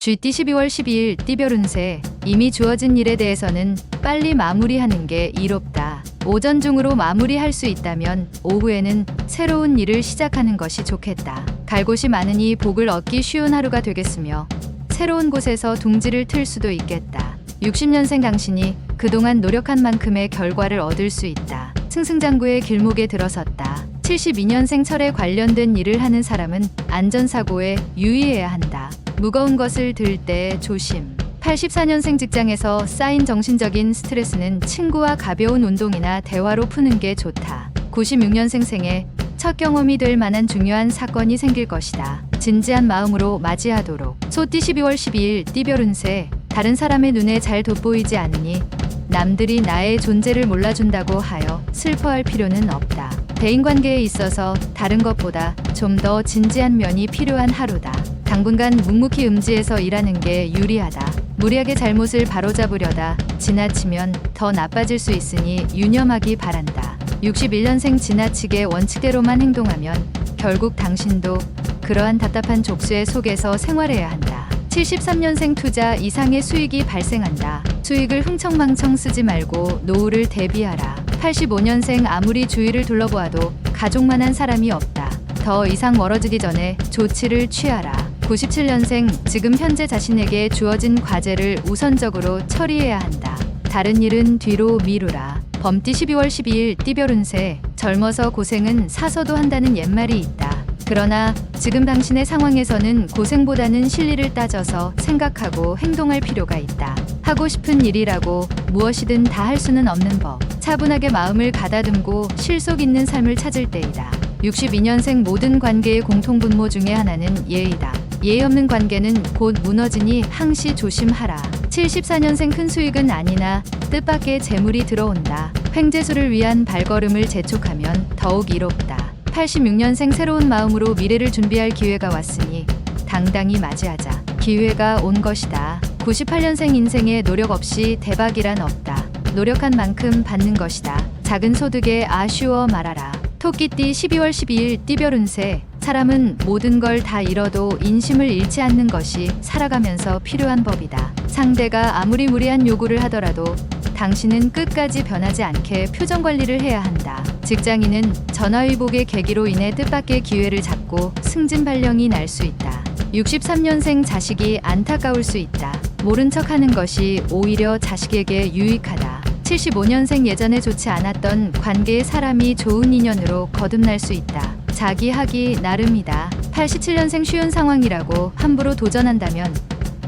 쥐띠 12월 12일 띠별 운세. 이미 주어진 일에 대해서는 빨리 마무리하는 게 이롭다. 오전 중으로 마무리할 수 있다면 오후에는 새로운 일을 시작하는 것이 좋겠다. 갈 곳이 많으니 복을 얻기 쉬운 하루가 되겠으며 새로운 곳에서 둥지를 틀 수도 있겠다. 60년생 당신이 그동안 노력한 만큼의 결과를 얻을 수 있다. 승승장구의 길목에 들어섰다. 72년생 철에 관련된 일을 하는 사람은 안전사고에 유의해야 한다. 무거운 것을 들 때 조심. 84년생 직장에서 쌓인 정신적인 스트레스는 친구와 가벼운 운동이나 대화로 푸는 게 좋다. 96년생 생에 첫 경험이 될 만한 중요한 사건이 생길 것이다. 진지한 마음으로 맞이하도록. 소띠 12월 12일 띠별 운세. 다른 사람의 눈에 잘 돋보이지 않으니 남들이 나의 존재를 몰라준다고 하여 슬퍼할 필요는 없다. 대인관계에 있어서 다른 것보다 좀 더 진지한 면이 필요한 하루다. 당분간 묵묵히 음지에서 일하는 게 유리하다. 무리하게 잘못을 바로잡으려다 지나치면 더 나빠질 수 있으니 유념하기 바란다. 61년생 지나치게 원칙대로만 행동하면 결국 당신도 그러한 답답한 족쇄 속에서 생활해야 한다. 73년생 투자 이상의 수익이 발생한다. 수익을 흥청망청 쓰지 말고 노후를 대비하라. 85년생 아무리 주위를 둘러보아도 가족만한 사람이 없다. 더 이상 멀어지기 전에 조치를 취하라. 97년생 지금 현재 자신에게 주어진 과제를 우선적으로 처리해야 한다. 다른 일은 뒤로 미루라. 범띠 12월 12일 띠별 운세. 젊어서 고생은 사서도 한다는 옛말이 있다. 그러나 지금 당신의 상황에서는 고생보다는 실리를 따져서 생각하고 행동할 필요가 있다. 하고 싶은 일이라고 무엇이든 다 할 수는 없는 법. 차분하게 마음을 가다듬고 실속 있는 삶을 찾을 때이다. 62년생 모든 관계의 공통분모 중에 하나는 예의다. 예의 없는 관계는 곧 무너지니 항시 조심하라. 74년생 큰 수익은 아니나 뜻밖의 재물이 들어온다. 횡재수를 위한 발걸음을 재촉하면 더욱 이롭다. 86년생 새로운 마음으로 미래를 준비할 기회가 왔으니 당당히 맞이하자. 기회가 온 것이다. 98년생 인생에 노력 없이 대박이란 없다. 노력한 만큼 받는 것이다. 작은 소득에 아쉬워 말아라. 토끼띠 12월 12일 띠별 운세. 사람은 모든 걸 다 잃어도 인심을 잃지 않는 것이 살아가면서 필요한 법이다. 상대가 아무리 무리한 요구를 하더라도 당신은 끝까지 변하지 않게 표정 관리를 해야 한다. 직장인은 전화위복의 계기로 인해 뜻밖의 기회를 잡고 승진 발령이 날 수 있다. 63년생 자식이 안타까울 수 있다. 모른 척하는 것이 오히려 자식에게 유익하다. 75년생 예전에 좋지 않았던 관계의 사람이 좋은 인연으로 거듭날 수 있다. 자기 하기 나름이다. 87년생 쉬운 상황이라고 함부로 도전한다면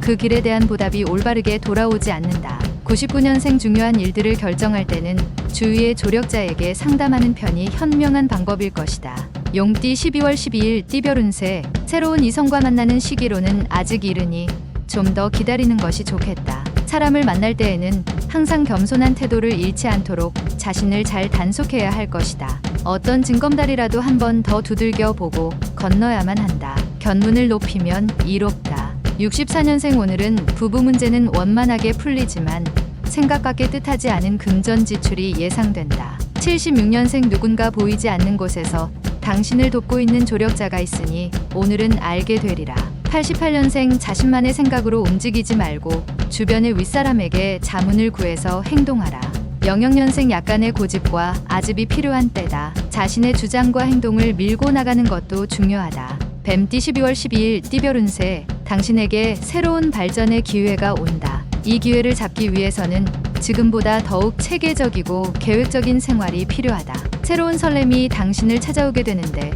그 길에 대한 보답이 올바르게 돌아오지 않는다. 99년생 중요한 일들을 결정할 때는 주위의 조력자에게 상담하는 편이 현명한 방법일 것이다. 용띠 12월 12일 띠별 운세. 새로운 이성과 만나는 시기로는 아직 이르니 좀 더 기다리는 것이 좋겠다. 사람을 만날 때에는 항상 겸손한 태도를 잃지 않도록 자신을 잘 단속해야 할 것이다. 어떤 징검다리라도 한 번 더 두들겨 보고 건너야만 한다. 견문을 높이면 이롭다. 64년생 오늘은 부부 문제는 원만하게 풀리지만 생각밖의 뜻하지 않은 금전지출이 예상된다. 76년생 누군가 보이지 않는 곳에서 당신을 돕고 있는 조력자가 있으니 오늘은 알게 되리라. 88년생 자신만의 생각으로 움직이지 말고 주변의 윗사람에게 자문을 구해서 행동하라. 00년생 약간의 고집과 아집이 필요한 때다. 자신의 주장과 행동을 밀고 나가는 것도 중요하다. 뱀띠 12월 12일 띠별 운세. 당신에게 새로운 발전의 기회가 온다. 이 기회를 잡기 위해서는 지금보다 더욱 체계적이고 계획적인 생활이 필요하다. 새로운 설렘이 당신을 찾아오게 되는데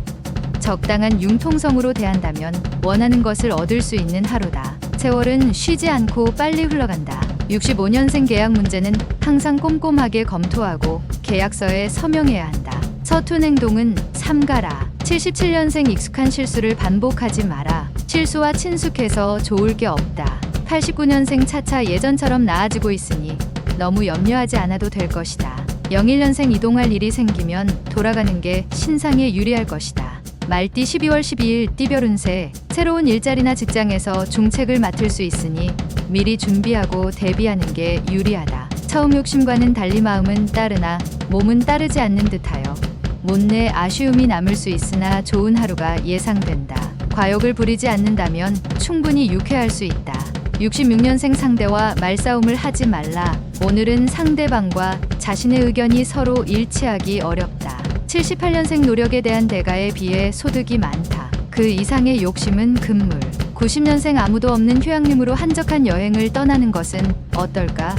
적당한 융통성으로 대한다면 원하는 것을 얻을 수 있는 하루다. 세월은 쉬지 않고 빨리 흘러간다. 65년생 계약 문제는 항상 꼼꼼하게 검토하고 계약서에 서명해야 한다. 서툰 행동은 삼가라. 77년생 익숙한 실수를 반복하지 마라. 실수와 친숙해서 좋을 게 없다. 89년생 차차 예전처럼 나아지고 있으니 너무 염려하지 않아도 될 것이다. 01년생 이동할 일이 생기면 돌아가는 게 신상에 유리할 것이다. 말띠 12월 12일 띠별 운세. 새로운 일자리나 직장에서 중책을 맡을 수 있으니 미리 준비하고 대비하는 게 유리하다. 처음 욕심과는 달리 마음은 따르나 몸은 따르지 않는 듯하여 못내 아쉬움이 남을 수 있으나 좋은 하루가 예상된다. 과욕을 부리지 않는다면 충분히 유쾌할 수 있다. 66년생 상대와 말싸움을 하지 말라. 오늘은 상대방과 자신의 의견이 서로 일치하기 어렵다. 78년생 노력에 대한 대가에 비해 소득이 많다. 그 이상의 욕심은 금물. 90년생 아무도 없는 휴양림으로 한적한 여행을 떠나는 것은 어떨까?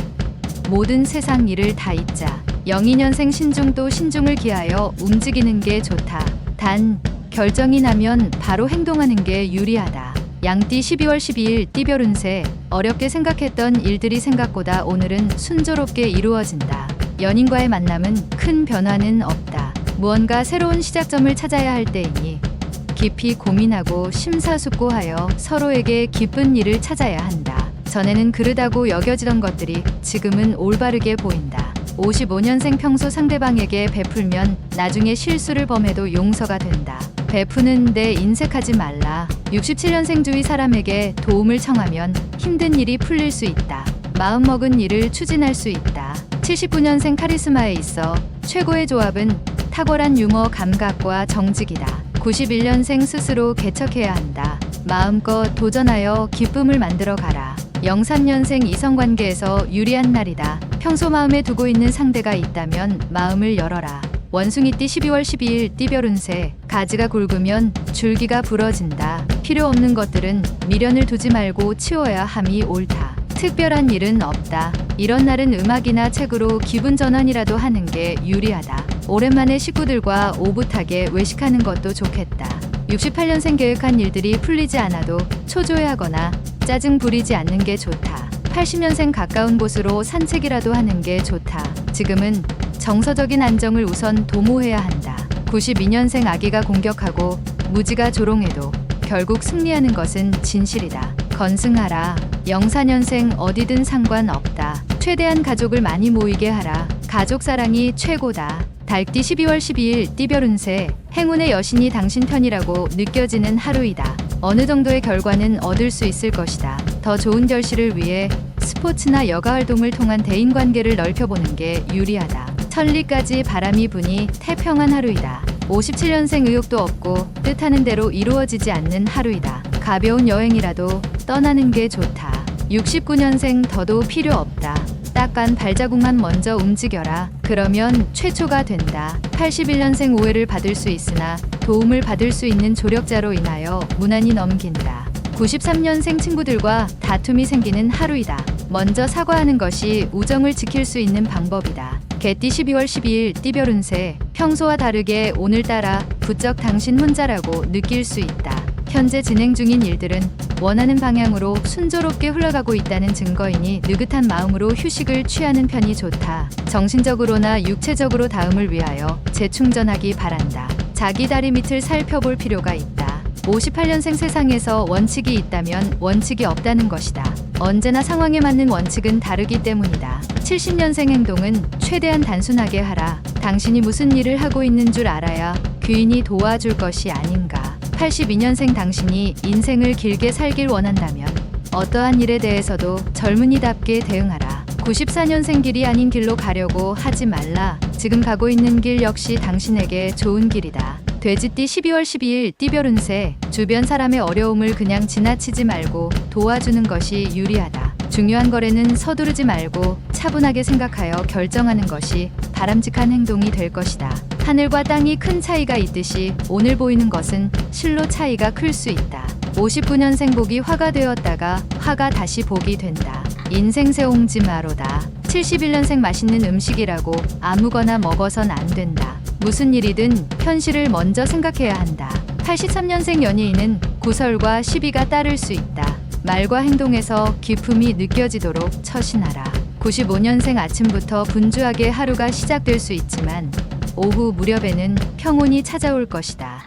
모든 세상 일을 다 잊자. 02년생 신중도 신중을 기하여 움직이는 게 좋다. 단 결정이 나면 바로 행동하는 게 유리하다. 양띠 12월 12일 띠별 운세. 어렵게 생각했던 일들이 생각보다 오늘은 순조롭게 이루어진다. 연인과의 만남은 큰 변화는 없다. 무언가 새로운 시작점을 찾아야 할 때이니 깊이 고민하고 심사숙고하여 서로에게 기쁜 일을 찾아야 한다. 전에는 그르다고 여겨지던 것들이 지금은 올바르게 보인다. 55년생 평소 상대방에게 베풀면 나중에 실수를 범해도 용서가 된다. 베푸는데 인색하지 말라. 67년생 주위 사람에게 도움을 청하면 힘든 일이 풀릴 수 있다. 마음먹은 일을 추진할 수 있다. 79년생 카리스마에 있어 최고의 조합은 탁월한 유머 감각과 정직이다. 91년생 스스로 개척해야 한다. 마음껏 도전하여 기쁨을 만들어 가라. 03년생 이성관계에서 유리한 날이다. 평소 마음에 두고 있는 상대가 있다면 마음을 열어라. 원숭이띠 12월 12일 띠별 운세. 가지가 굵으면 줄기가 부러진다. 필요 없는 것들은 미련을 두지 말고 치워야 함이 옳다. 특별한 일은 없다. 이런 날은 음악이나 책으로 기분 전환이라도 하는 게 유리하다. 오랜만에 식구들과 오붓하게 외식하는 것도 좋겠다. 68년생 계획한 일들이 풀리지 않아도 초조해하거나 짜증 부리지 않는 게 좋다. 80년생 가까운 곳으로 산책이라도 하는 게 좋다. 지금은 정서적인 안정을 우선 도모해야 한다. 92년생 아기가 공격하고 무지가 조롱해도 결국 승리하는 것은 진실이다. 건승하라. 04년생 어디든 상관없다. 최대한 가족을 많이 모이게 하라. 가족 사랑이 최고다. 달띠 12월 12일 띠별 운세. 행운의 여신이 당신 편이라고 느껴지는 하루이다. 어느 정도의 결과는 얻을 수 있을 것이다. 더 좋은 결실을 위해 스포츠나 여가 활동을 통한 대인관계를 넓혀보는 게 유리하다. 천리까지 바람이 부니 태평한 하루이다. 57년생 의욕도 없고 뜻하는 대로 이루어지지 않는 하루이다. 가벼운 여행이라도 떠나는 게 좋다. 69년생 더도 필요 없다. 딱한 발자국만 먼저 움직여라. 그러면 최초가 된다. 81년생 오해를 받을 수 있으나 도움을 받을 수 있는 조력자로 인하여 무난히 넘긴다. 93년생 친구들과 다툼이 생기는 하루이다. 먼저 사과하는 것이 우정을 지킬 수 있는 방법이다. 개띠 12월 12일 띠별 운세. 평소와 다르게 오늘따라 부쩍 당신 혼자라고 느낄 수 있다. 현재 진행 중인 일들은 원하는 방향으로 순조롭게 흘러가고 있다는 증거이니 느긋한 마음으로 휴식을 취하는 편이 좋다. 정신적으로나 육체적으로 다음을 위하여 재충전하기 바란다. 자기 다리 밑을 살펴볼 필요가 있다. 58년생 세상에서 원칙이 있다면 원칙이 없다는 것이다. 언제나 상황에 맞는 원칙은 다르기 때문이다. 70년생 행동은 최대한 단순하게 하라. 당신이 무슨 일을 하고 있는 줄 알아야 귀인이 도와줄 것이 아닌가. 82년생 당신이 인생을 길게 살길 원한다면 어떠한 일에 대해서도 젊은이답게 대응하라. 94년생 길이 아닌 길로 가려고 하지 말라. 지금 가고 있는 길 역시 당신에게 좋은 길이다. 돼지띠 12월 12일 띠별 운세. 주변 사람의 어려움을 그냥 지나치지 말고 도와주는 것이 유리하다. 중요한 거래는 서두르지 말고 차분하게 생각하여 결정하는 것이 바람직한 행동이 될 것이다. 하늘과 땅이 큰 차이가 있듯이 오늘 보이는 것은 실로 차이가 클 수 있다. 59년생 복이 화가 되었다가 화가 다시 복이 된다. 인생 새옹지마로다. 71년생 맛있는 음식이라고 아무거나 먹어선 안 된다. 무슨 일이든 현실을 먼저 생각해야 한다. 83년생 연예인은 구설과 시비가 따를 수 있다. 말과 행동에서 기품이 느껴지도록 처신하라. 95년생 아침부터 분주하게 하루가 시작될 수 있지만 오후 무렵에는 평온이 찾아올 것이다.